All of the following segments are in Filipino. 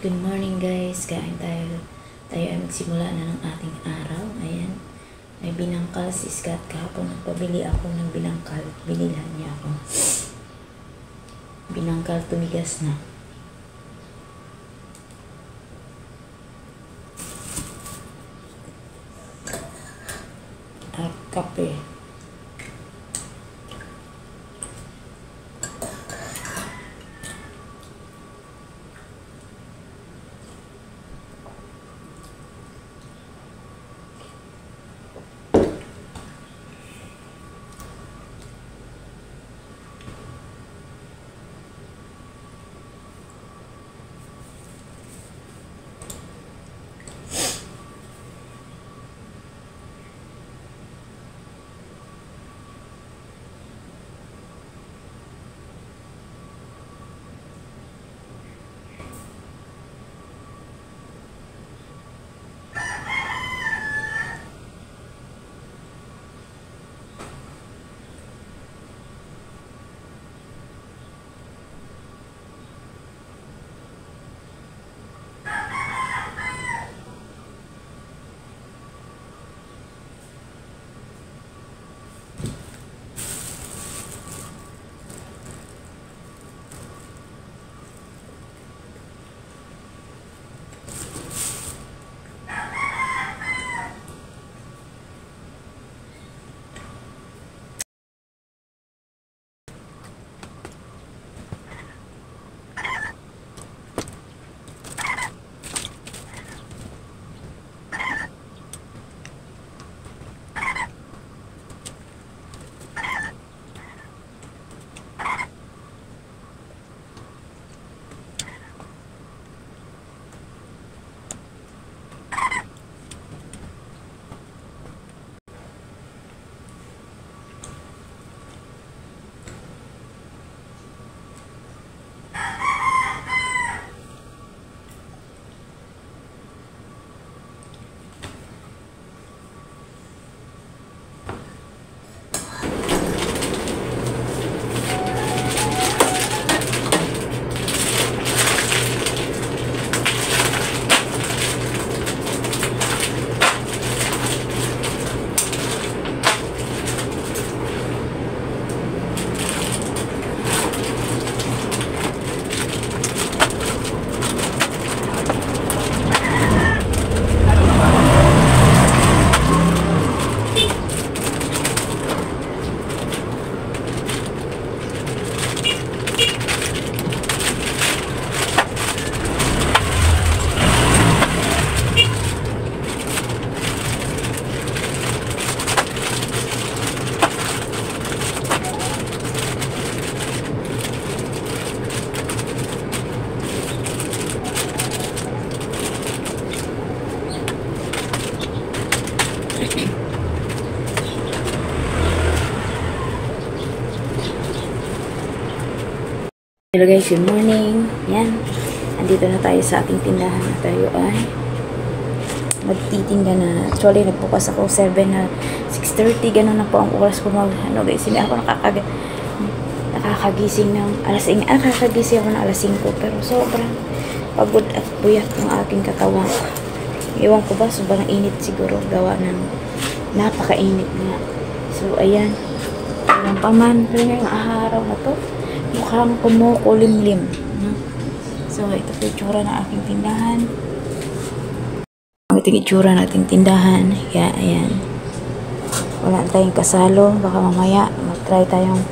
Good morning guys, kain tayo. Tayo ay magsimula na ng ating araw. Ayan, may binangkal si Scott kahapon. Nagpabili ako ng binangkal. Binilhan niya ako. Binangkal tumigas na. At kape. Hello guys, good morning. Yan, andito na tayo sa ating tindahan na tayo ay magtitinda na. Actually, nagbukas ako 7 na 6:30, ganun na po ang oras ko ano guys, hindi ako nakakagising ng alas 5, nakakagising ako ng alas 5, pero sobrang pagod at buyat ng aking katawan. Iwan ko ba, sobrang init siguro, gawa ng napakainit nga. So, ayan, walang paman, pero ngayong araw na to, mukhang kumukulimlim. So, ito po yung itsura ng aking tindahan. Ito yung itsura ng ating tindahan. Kaya, ayan. Wala tayong kasalo. Baka mamaya, mag-try tayong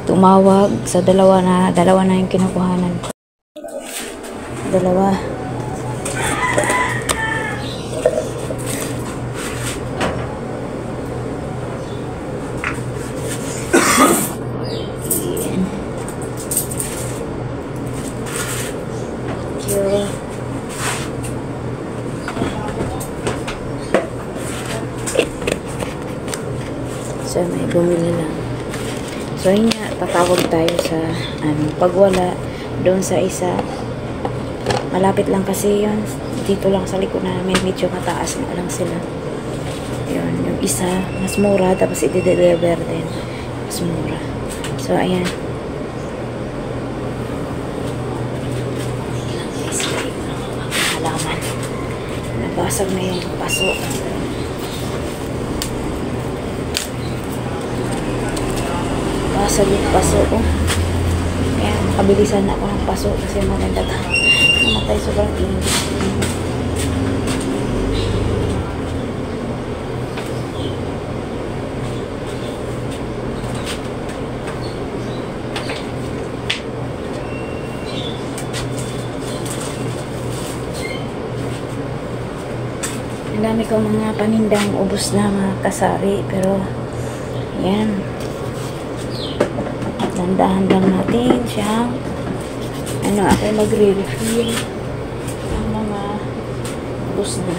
tumawag sa dalawa na yung kinukuhanan ko. Dalawa. So, may bumili lang. So, yun nga, tatawag tayo sa, pag wala, doon sa isa. Malapit lang kasi yun. Dito lang sa likod namin, medyo mataas na lang sila. Yun, yung isa, mas mura, tapos i-deliver din. Mas mura. So, ayan. Basag na yung paso. Basag yung paso. Kaya makabilisan na ako ng paso kasi maganda ta. Namatay sobrang init. Ang dami kong mga panindang ubos na mga kasari, pero yan, dandahan lang natin siyang ako magre-refill ang mga ubos na.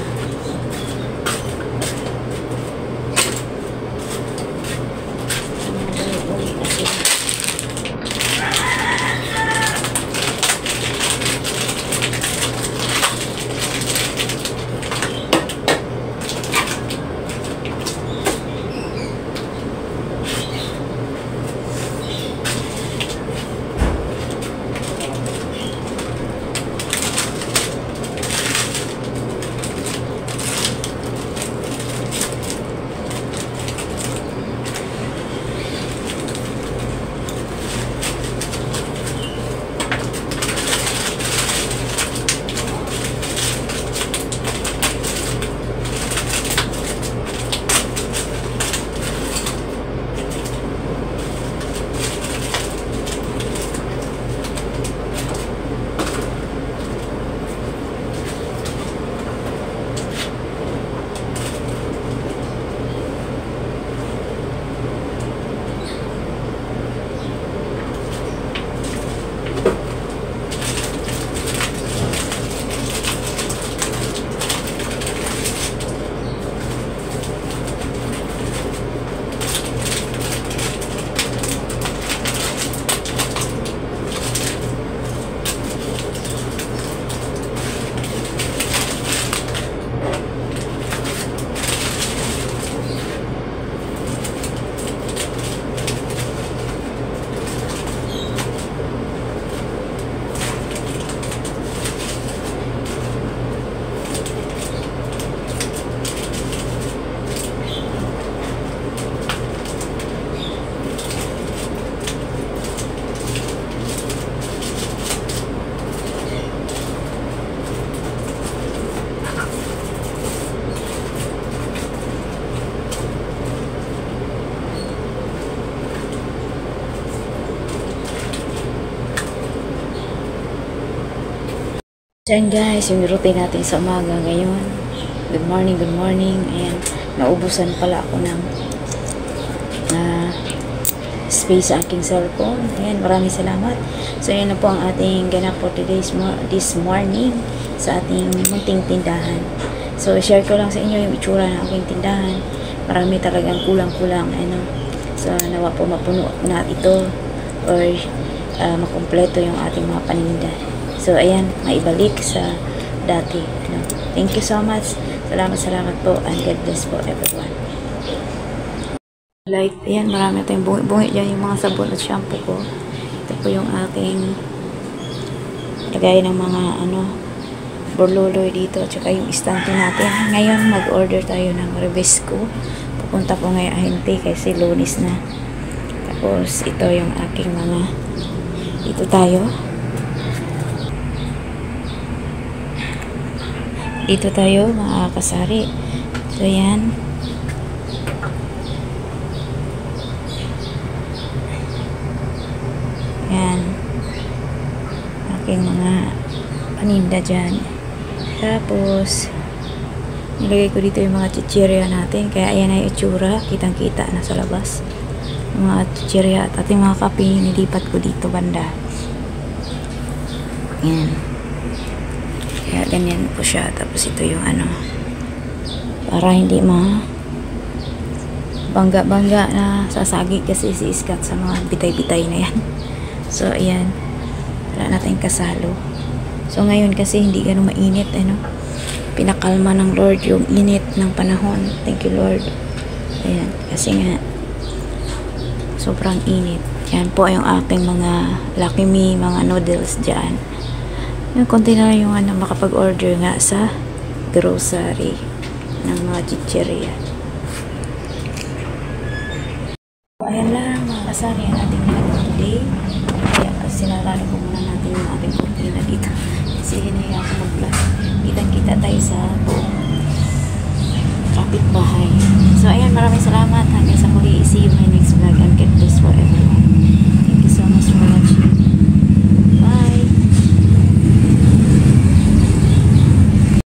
Diyan guys, yung routine natin sa umaga ngayon. Good morning, good morning. Ayan, naubusan pala ako ng space sa aking cellphone. Ayan, maraming salamat. So, ayan na po ang ating ganap for this morning sa ating munting tindahan. So, share ko lang sa inyo yung itsura ng aking tindahan. Marami talagang kulang-kulang. So, nawa po mapuno na ito or makumpleto yung ating mga paninda. So, ayan, maibalik sa dati. Thank you so much. Salamat po and God bless po everyone. Like, ayan, marami tayong bungi-bungi dyan yung mga sabon at shampoo ko. Ito po yung aking lagay ng mga borloloy dito at saka yung istante natin. Ngayon, mag-order tayo ng Revesco. Pupunta po ngayon ahente kasi Lunes na. Tapos, ito yung aking mga dito tayo. Dito tayo mga kasari. So yan. Yan. Aking mga paninda dyan. Tapos nilagay ko dito yung mga chichirya natin. Kaya ayan ay itsura. Kitang kita na sa labas. Yung mga chichirya at ating mga kape nilipat ko dito banda. Yan. Kaya ganyan po siya. Tapos ito yung para hindi bangga-bangga na sasagi kasi si Iskat sa mga bitay-bitay na yan. So ayan, wala natin kasalo. So ngayon kasi hindi ganun mainit, pinakalma ng Lord yung init ng panahon. Thank you Lord. Ayan, kasi nga sobrang init. Yan po yung aking mga Lucky Me, mga noodles dyan. Yung konti na yung makapag-order nga sa grocery ng mga chicheria. Ayan lang mga kasari ang ating vlog today. Kaya sinarado ko muna natin yung ating kurtina dito. Kasi hinaya ako mag-vlog. Kitang-kita tayo sa kapitbahay. So ayan, maraming salamat. Hanggang sa muli. See you in my next vlog and God bless for everyone.